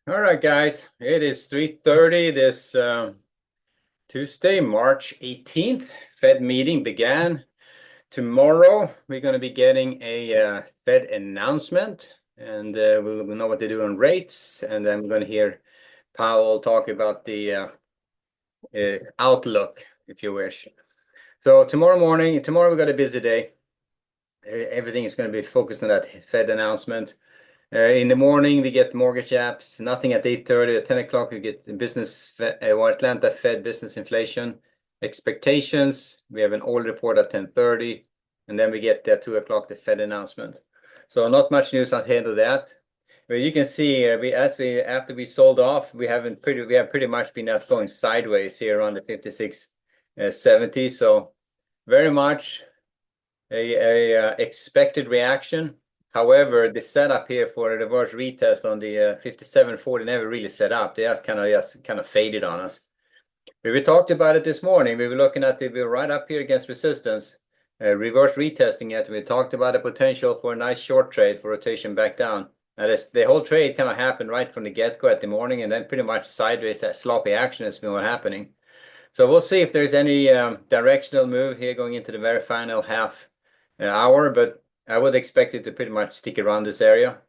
All right, guys, it is 3:30 this Tuesday, March 18th. Fed meeting began. Tomorrow, we're going to be getting a Fed announcement, and we'll know what they do on rates. And then we're going to hear Powell talk about the outlook, if you wish. So tomorrow we've got a busy day. Everything is going to be focused on that Fed announcement. In the morning, we get mortgage apps. Nothing at 8:30. At 10 o'clock, we get Atlanta Fed business inflation expectations. We have an oil report at 10:30, and then we get at 2 o'clock the Fed announcement. So not much news ahead of that. But you can see after we sold off, we have pretty much been going sideways here around the 56.70. So very much a expected reaction. However, the setup here for a reverse retest on the 57.40 never really set up. They just kind of faded on us. We talked about it this morning. We were looking at we were right up here against resistance, reverse retesting it. We talked about the potential for a nice short trade for rotation back down. Now, the whole trade kind of happened right from the get-go at the morning, and then pretty much sideways, that sloppy action has been happening. So we'll see if there's any directional move here going into the very final half hour, but I would expect it to pretty much stick around this area.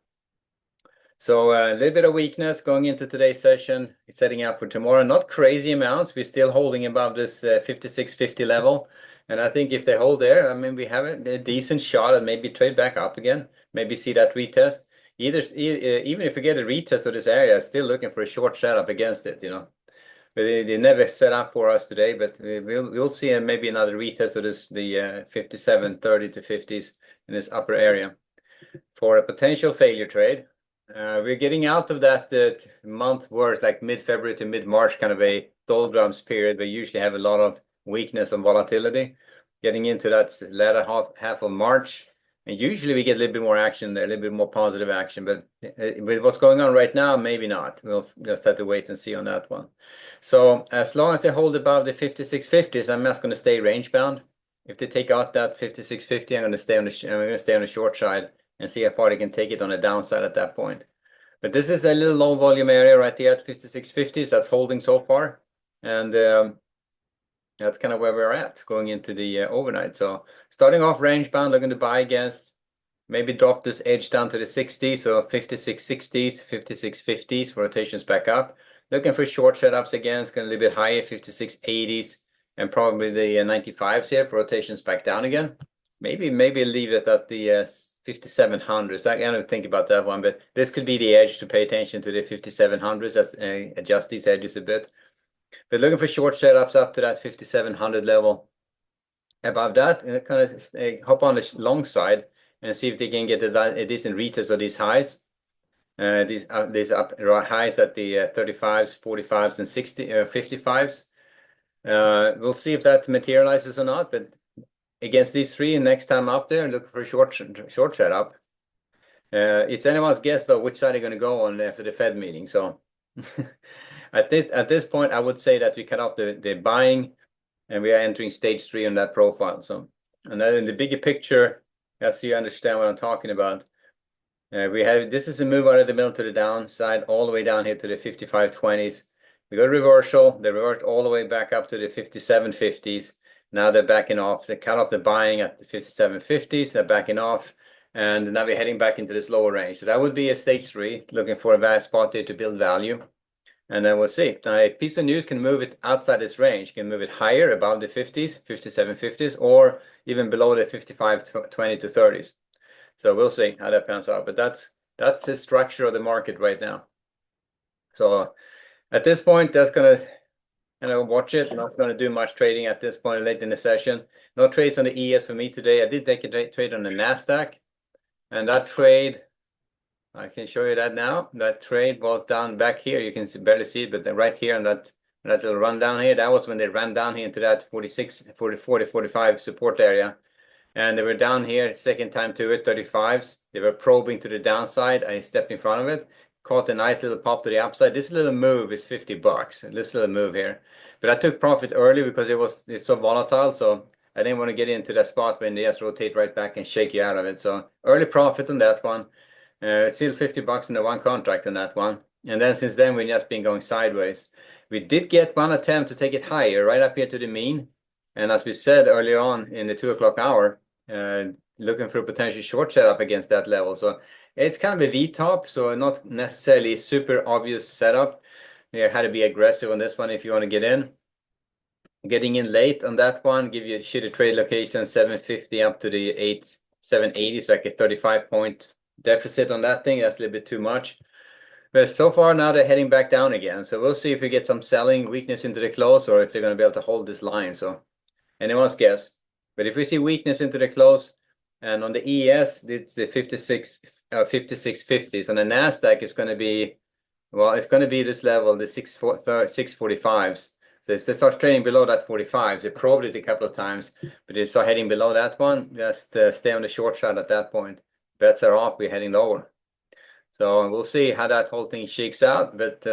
So a little bit of weakness going into today's session, setting up for tomorrow. Not crazy amounts. We're still holding above this 56.50 level. And I think if they hold there, I mean, we have a decent shot at maybe trade back up again, maybe see that retest. Even if we get a retest of this area, still looking for a short setup against it, But they never set up for us today, but we'll see maybe another retest of this, the 57.30 to 50s in this upper area for a potential failure trade. We're getting out of that month worth, like mid-February to mid-March, kind of a doldrums period. We usually have a lot of weakness and volatility. Getting into that latter half of March, and usually we get a little bit more action there, a little bit more positive action. But with what's going on right now, maybe not. We'll just have to wait and see on that one. So as long as they hold above the 56.50s, I'm just going to stay range bound. If they take out that 56.50, I'm going to stay on the short side and see how far they can take it on the downside at that point. But this is a little low volume area right there at 56.50s. That's holding so far. And that's kind of where we're at going into the overnight. So starting off range bound, looking to buy against, maybe drop this edge down to the 60s, so 56.60s, 56.50s for rotations back up. Looking for short setups again. It's going a little bit higher, 56.80s, and probably the 95s here for rotations back down again. Maybe leave it at the 5700s. I gotta think about that one, but this could be the edge to pay attention to the 5700s. Let's adjust these edges a bit. But looking for short setups up to that 5700 level. Above that, kind of hop on the long side and see if they can get a decent retest of these highs. These up highs at the 35s, 45s, and 55s. We'll see if that materializes or not, but against these three, and next time up there, look for a short setup. It's anyone's guess though which side they're going to go on after the Fed meeting. So at this point, I would say that we cut off the buying, and we are entering stage 3 on that profile. So, and then in the bigger picture, as you understand what I'm talking about, this is a move out of the middle to the downside, all the way down here to the 55.20s. We got a reversal. They reversed all the way back up to the 57.50s. Now they're backing off. They cut off the buying at the 57.50s. They're backing off. And now we're heading back into this lower range. So that would be a stage 3, looking for a value spot there to build value. And then we'll see. Now, a piece of news can move it outside this range, can move it higher above the 50s, 57.50s, or even below the 55.20 to 30s. So we'll see how that pans out. But that's the structure of the market right now. So at this point, that's going to watch it. I'm not going to do much trading at this point late in the session. No trades on the ES for me today. I did take a trade on the NASDAQ, and that trade, I can show you that now. That trade was down back here. You can barely see it, but right here on that little run down here, that was when they ran down here into that 46, 40, 40, 45 support area. And they were down here, second time to it, 35s. They were probing to the downside. I stepped in front of it, caught a nice little pop to the upside. This little move is $50. This little move here. But I took profit early because it's so volatile. So I didn't want to get into that spot when they just rotate right back and shake you out of it. So early profit on that one. Still $50 in the one contract on that one. And then since then, we've just been going sideways. We did get one attempt to take it higher, right up here to the mean. And as we said earlier on in the 2 o'clock hour, looking for a potential short setup against that level. So it's kind of a V-top, so not necessarily super obvious setup. You had to be aggressive on this one if you want to get in. Getting in late on that one, give you a shitty trade location, 750 up to the 780, so like a 35-point deficit on that thing. That's a little bit too much. But so far now they're heading back down again. So we'll see if we get some selling weakness into the close or if they're going to be able to hold this line. So anyone's guess. But if we see weakness into the close, and on the ES, it's the 5650s. On the NASDAQ, it's going to be, well, it's going to be this level, the 645s. So if they start trading below that 45, they probably did a couple of times, but they start heading below that one, just stay on the short side at that point. Bets are off, we're heading lower. So we'll see how that whole thing shakes out, but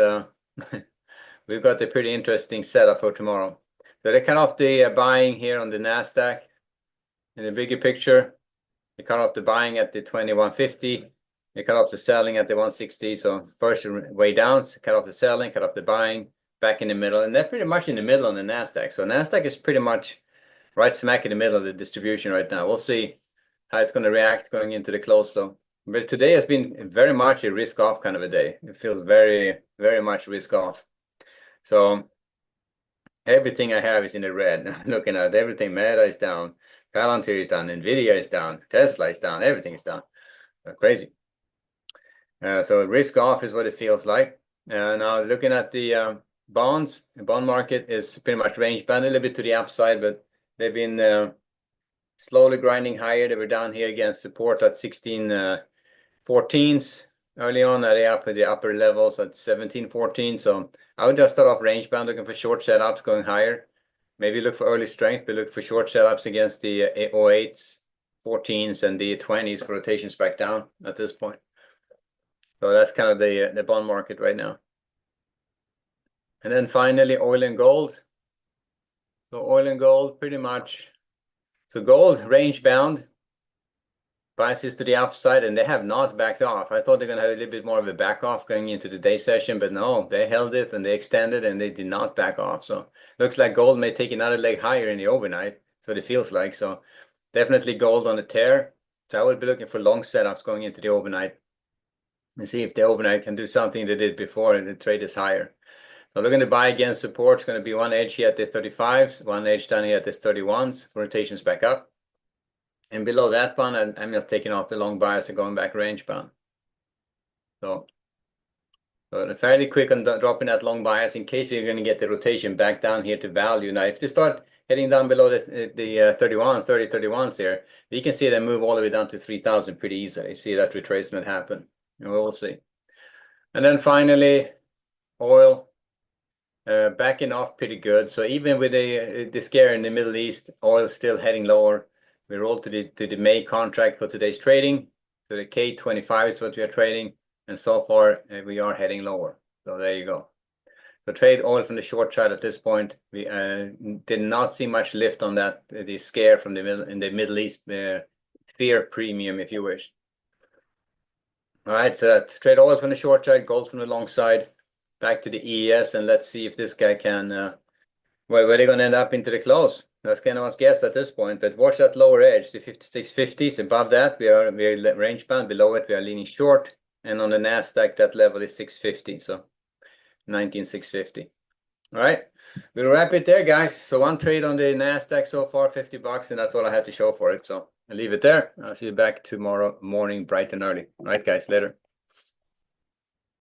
we've got a pretty interesting setup for tomorrow. So they cut off the buying here on the NASDAQ. In the bigger picture, they cut off the buying at the 2150. They cut off the selling at the 160. So first way down, cut off the selling, cut off the buying, back in the middle. And they're pretty much in the middle on the NASDAQ. So NASDAQ is pretty much right smack in the middle of the distribution right now. We'll see how it's going to react going into the close though. But today has been very much a risk-off kind of a day. It feels very, very much risk-off. So everything I have is in the red. Looking at everything, Meta is down, Palantir is down, Nvidia is down, Tesla is down, everything is down. Crazy. So risk-off is what it feels like. Now looking at the bonds, the bond market is pretty much range bound a little bit to the upside, but they've been slowly grinding higher. They were down here against support at 1614s early on. Now they're up at the upper levels at 1714. So I would just start off range bound, looking for short setups going higher. Maybe look for early strength, but look for short setups against the 08s, 14s, and the 20s for rotations back down at this point. So that's kind of the bond market right now. And then finally, oil and gold. So oil and gold pretty much. So gold range bound, biases to the upside, and they have not backed off. I thought they're going to have a little bit more of a back off going into the day session, but no, they held it and they extended and they did not back off. So looks like gold may take another leg higher in the overnight. So it feels like. So definitely gold on a tear. So I would be looking for long setups going into the overnight and see if the overnight can do something they did before and the trade is higher. So looking to buy against support. It's going to be one edge here at the 35s, one edge down here at the 31s, rotations back up. And below that one, I'm just taking off the long bias and going back range bound. So fairly quick on dropping that long bias in case you're going to get the rotation back down here to value. Now, if they start heading down below the 31s here, you can see them move all the way down to 3,000 pretty easily. See that retracement happen. And we'll see. And then finally, oil. Backing off pretty good. So even with the scare in the Middle East, oil still heading lower. We rolled to the May contract for today's trading. So the K25 is what we are trading. And so far, we are heading lower. So there you go. So trade oil from the short side at this point. We did not see much lift on that, the scare from the Middle East fear premium, if you wish. All right, so trade oil from the short side, gold from the long side. Back to the ES, and let's see if this guy can, where they're going to end up into the close. That's kind of one's guess at this point, but watch that lower edge, the 5650s. Above that, we are range bound. Below it, we are leaning short. And on the NASDAQ, that level is 650, so 19,650. All right, we'll wrap it there, guys. So one trade on the NASDAQ so far, $50, and that's all I have to show for it. So I'll leave it there. I'll see you back tomorrow morning, bright and early. All right, guys, later.